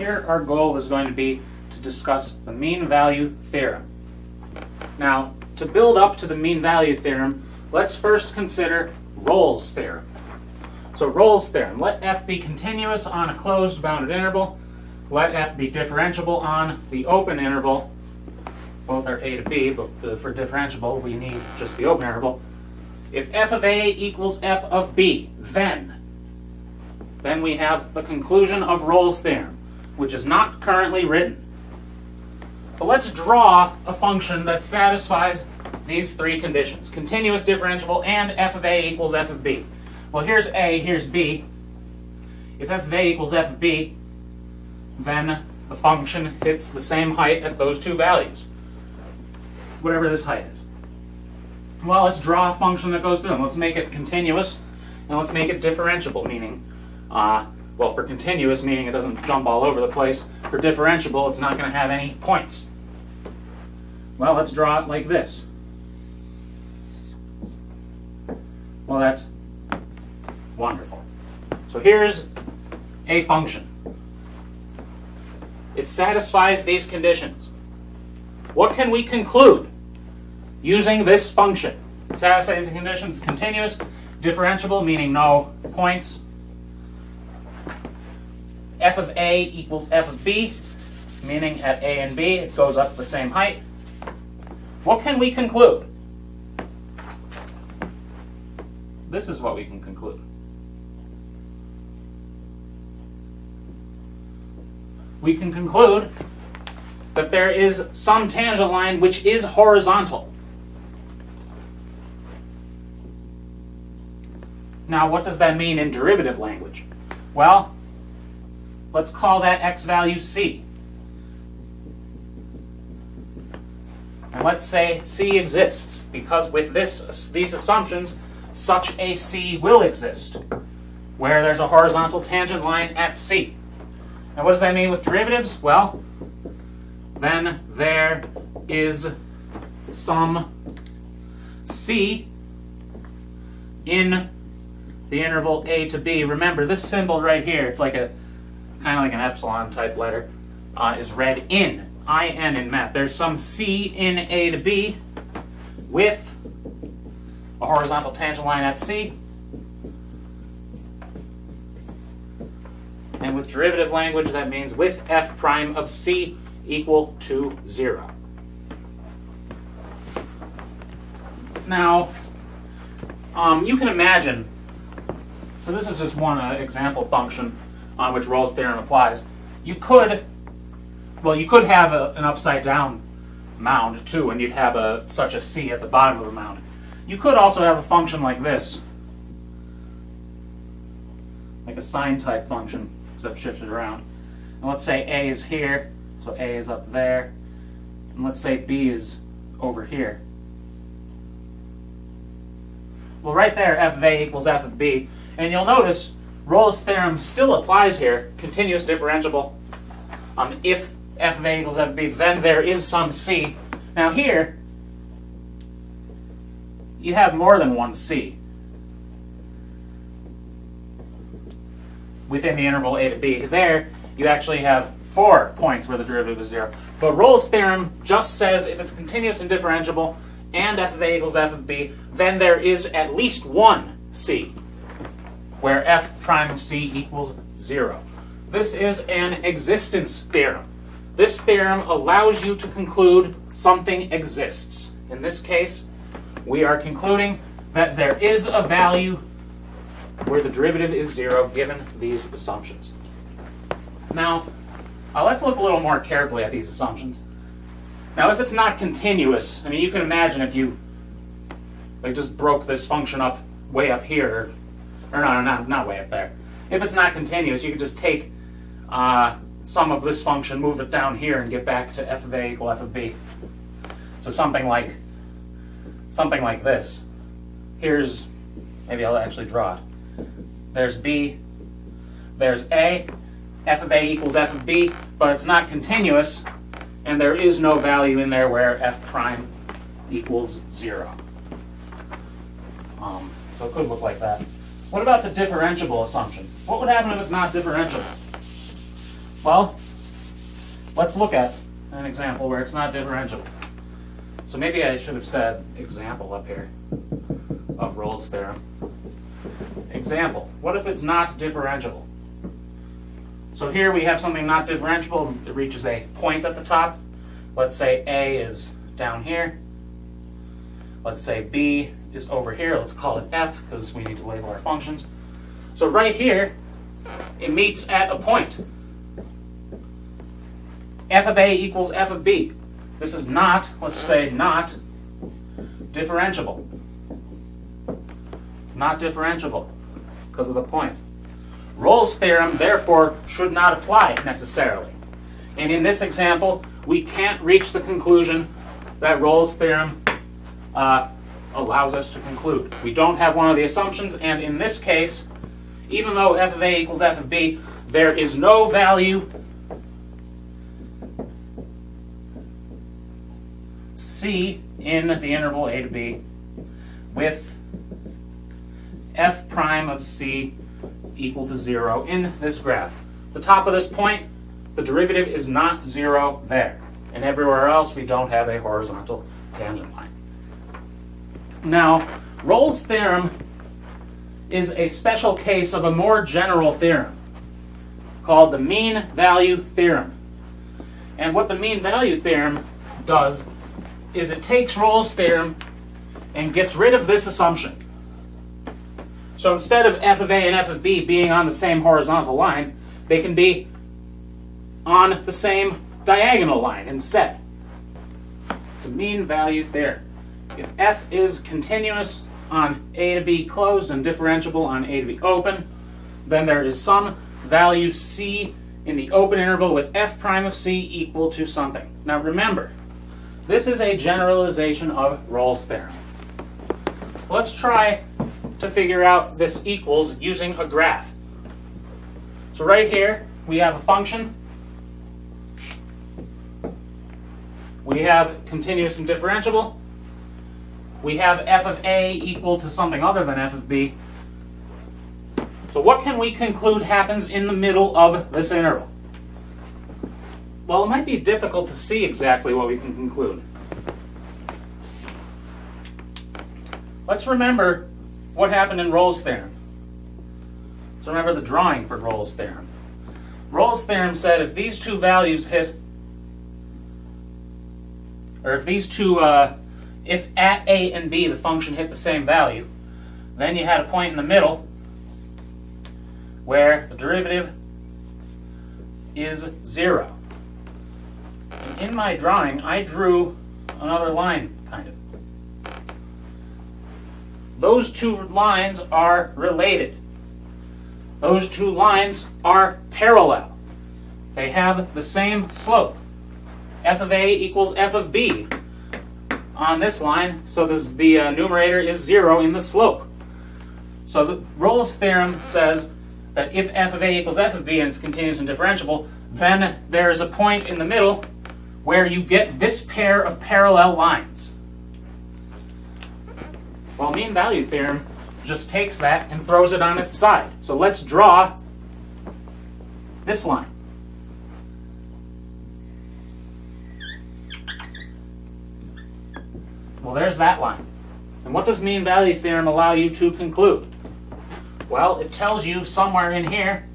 here our goal is going to be to discuss the mean value theorem. Now, to build up to the mean value theorem, let's first consider Rolle's theorem. So Rolle's theorem, let f be continuous on a closed bounded interval, let f be differentiable on the open interval. Both are a to b, but for differentiable we need just the open interval. If f of a equals f of b, then we have the conclusion of Rolle's theorem, which is not currently written. But let's draw a function that satisfies these three conditions: continuous, differentiable, and f of a equals f of b. Well, here's a, here's b. If f of a equals f of b, then the function hits the same height at those two values, whatever this height is. Well, let's draw a function that goes through them. Let's make it continuous, and let's make it differentiable, meaning, well, for continuous, meaning it doesn't jump all over the place. For differentiable, it's not going to have any points. Well, let's draw it like this. Well, that's wonderful. So here's a function. It satisfies these conditions. What can we conclude using this function? It satisfies the conditions: continuous, differentiable, meaning no points. F of a equals f of b, meaning at a and b it goes up the same height. What can we conclude? This is what we can conclude. We can conclude that there is some tangent line which is horizontal. Now, what does that mean in derivative language? Well, let's call that x value c. And let's say c exists, because with these assumptions, such a c will exist, where there's a horizontal tangent line at c. Now, what does that mean with derivatives? Well, then there is some c in the interval a to b. Remember, this symbol right here, it's like a kind of like an epsilon type letter, is read in, in in math. There's some c in a to b with a horizontal tangent line at c. And with derivative language, that means with f prime of c equal to 0. Now, you can imagine, so this is just one example function on which Rolle's theorem applies. You could have an upside down mound too, and you'd have such a c at the bottom of the mound. You could also have a function like this, like a sine type function, except shifted around. And let's say a is here, so a is up there, and let's say b is over here. Well, right there, f of a equals f of b, and you'll notice Rolle's theorem still applies here, continuous, differentiable. If f of a equals f of b, then there is some c. Now here, you have more than one c within the interval a to b. There, you actually have 4 points where the derivative is 0. But Rolle's theorem just says if it's continuous and differentiable and f of a equals f of b, then there is at least one c where f prime of c equals 0. This is an existence theorem. This theorem allows you to conclude something exists. In this case, we are concluding that there is a value where the derivative is 0 given these assumptions. Now, let's look a little more carefully at these assumptions. Now, if it's not continuous, I mean, you can imagine if you just broke this function up way up here, or not way up there. If it's not continuous, you could just take some of this function, move it down here, and get back to f of a equal f of b. So something like this. Here's, maybe I'll actually draw it. There's b, there's a, f of a equals f of b, but it's not continuous, and there is no value in there where f prime equals 0. So it could look like that. What about the differentiable assumption? What would happen if it's not differentiable? Well, let's look at an example where it's not differentiable. So maybe I should have said example up here of Rolle's theorem. Example, what if it's not differentiable? So here we have something not differentiable. It reaches a point at the top. Let's say A is down here. Let's say B is over here. Let's call it F because we need to label our functions. So right here, it meets at a point. F of A equals F of B. This is not, let's say, not differentiable. It's not differentiable because of the point. Rolle's theorem, therefore, should not apply necessarily. And in this example, we can't reach the conclusion that Rolle's theorem allows us to conclude. We don't have one of the assumptions, and in this case, even though F of A equals F of B, there is no value C in the interval A to B with F prime of C equal to 0 in this graph. The top of this point, the derivative is not 0 there. And everywhere else, we don't have a horizontal tangent line. Now, Rolle's theorem is a special case of a more general theorem called the mean value theorem. And what the mean value theorem does is it takes Rolle's theorem and gets rid of this assumption. So instead of F of A and F of B being on the same horizontal line, they can be on the same diagonal line instead. The mean value theorem. If F is continuous on A to B closed and differentiable on A to B open, then there is some value C in the open interval with F prime of C equal to something. Now remember, this is a generalization of Rolle's theorem. Let's try to figure out this equals using a graph. So right here, we have a function. We have continuous and differentiable. We have F of A equal to something other than F of B. So what can we conclude happens in the middle of this interval? Well, it might be difficult to see exactly what we can conclude. Let's remember what happened in Rolle's theorem. Let's remember the drawing for Rolle's theorem. Rolle's theorem said if these two values hit, or if these two, if at A and B the function hit the same value, then you had a point in the middle where the derivative is 0. And in my drawing, I drew another line, kind of. Those two lines are related. Those two lines are parallel. They have the same slope. F of A equals F of B on this line, so the numerator is 0 in the slope. So Rolle's theorem says that if F of A equals F of B and it's continuous and differentiable, then there is a point in the middle where you get this pair of parallel lines. Well, mean value theorem just takes that and throws it on its side. So let's draw this line. Well, there's that line. And what does mean value theorem allow you to conclude? Well, it tells you somewhere in here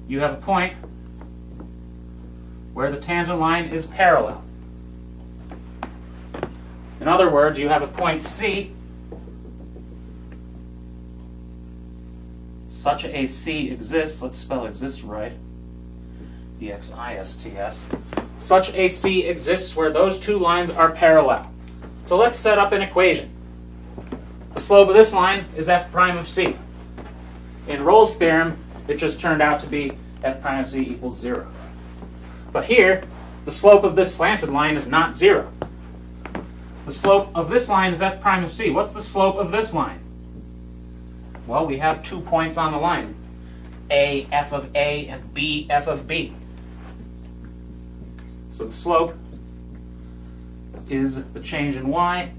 you have a point where the tangent line is parallel. In other words, you have a point C. Such a C exists. Let's spell exists right. E-X-I-S-T-S. Such a C exists where those two lines are parallel. So let's set up an equation. The slope of this line is F prime of C. In Rolle's theorem, it just turned out to be F prime of C equals 0. But here, the slope of this slanted line is not 0. The slope of this line is F prime of C. What's the slope of this line? Well, we have 2 points on the line. A, F of A, and B, F of B. So the slope is the change in y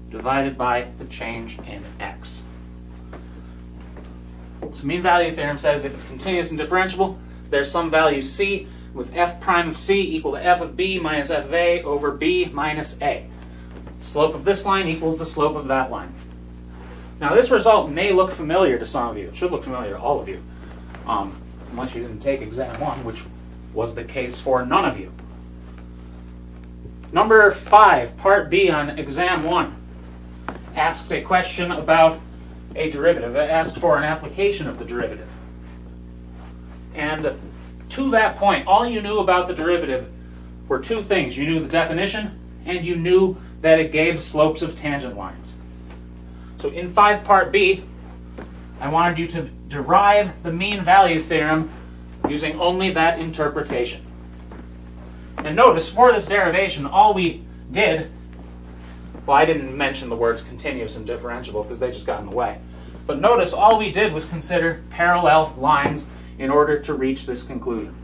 divided by the change in x. So mean value theorem says if it's continuous and differentiable, there's some value c with f prime of c equal to f of b minus f of a over b minus a. The slope of this line equals the slope of that line. Now this result may look familiar to some of you. It should look familiar to all of you, unless you didn't take exam 1, which was the case for none of you. Number 5, part B on exam 1, asked a question about a derivative. It asked for an application of the derivative. And to that point, all you knew about the derivative were two things. You knew the definition, and you knew that it gave slopes of tangent lines. So in 5 part B, I wanted you to derive the mean value theorem using only that interpretation. And notice, for this derivation, all we did, well, I didn't mention the words continuous and differentiable because they just got in the way. But notice, all we did was consider parallel lines in order to reach this conclusion.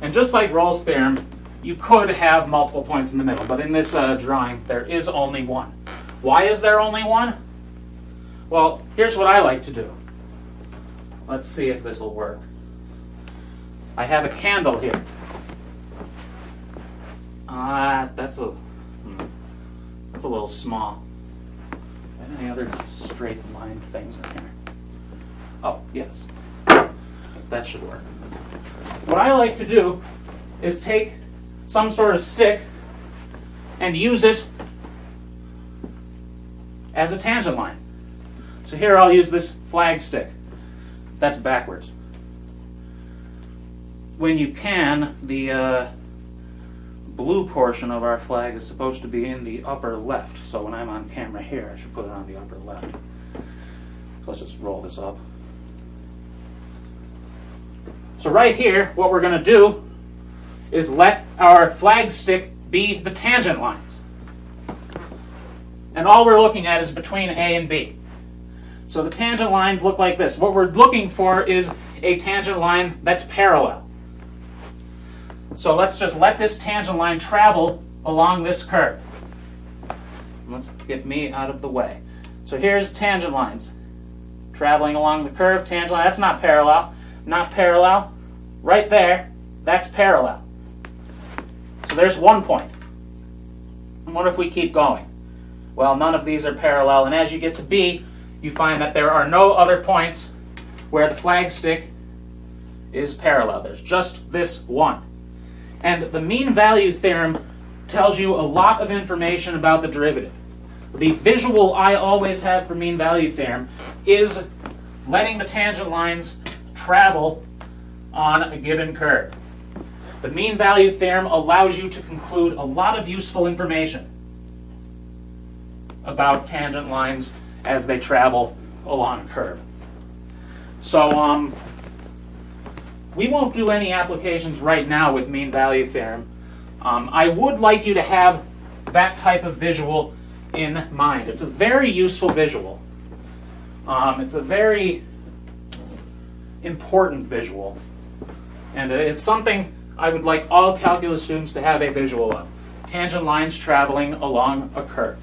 And just like Rolle's theorem, you could have multiple points in the middle, but in this drawing, there is only one. Why is there only one? Well, here's what I like to do. Let's see if this will work. I have a candle here. That's a little small. Any other straight line things in here? Oh, yes. That should work. What I like to do is take some sort of stick and use it as a tangent line. So here I'll use this flag stick. That's backwards. When you can, the blue portion of our flag is supposed to be in the upper left. So when I'm on camera here, I should put it on the upper left. So let's just roll this up. So right here, what we're going to do is let our flag stick be the tangent lines. And all we're looking at is between A and B. So the tangent lines look like this. What we're looking for is a tangent line that's parallel. So let's just let this tangent line travel along this curve. Let's get me out of the way. So here's tangent lines. Traveling along the curve, tangent line, that's not parallel. Not parallel. Right there, that's parallel. So there's one point. And what if we keep going? Well, none of these are parallel, and as you get to B, you find that there are no other points where the flag stick is parallel. There's just this one. And the mean value theorem tells you a lot of information about the derivative. The visual I always have for mean value theorem is letting the tangent lines travel on a given curve. The mean value theorem allows you to conclude a lot of useful information about tangent lines as they travel along a curve. So we won't do any applications right now with mean value theorem. I would like you to have that type of visual in mind. It's a very useful visual. It's a very important visual. And it's something I would like all calculus students to have a visual of. Tangent lines traveling along a curve.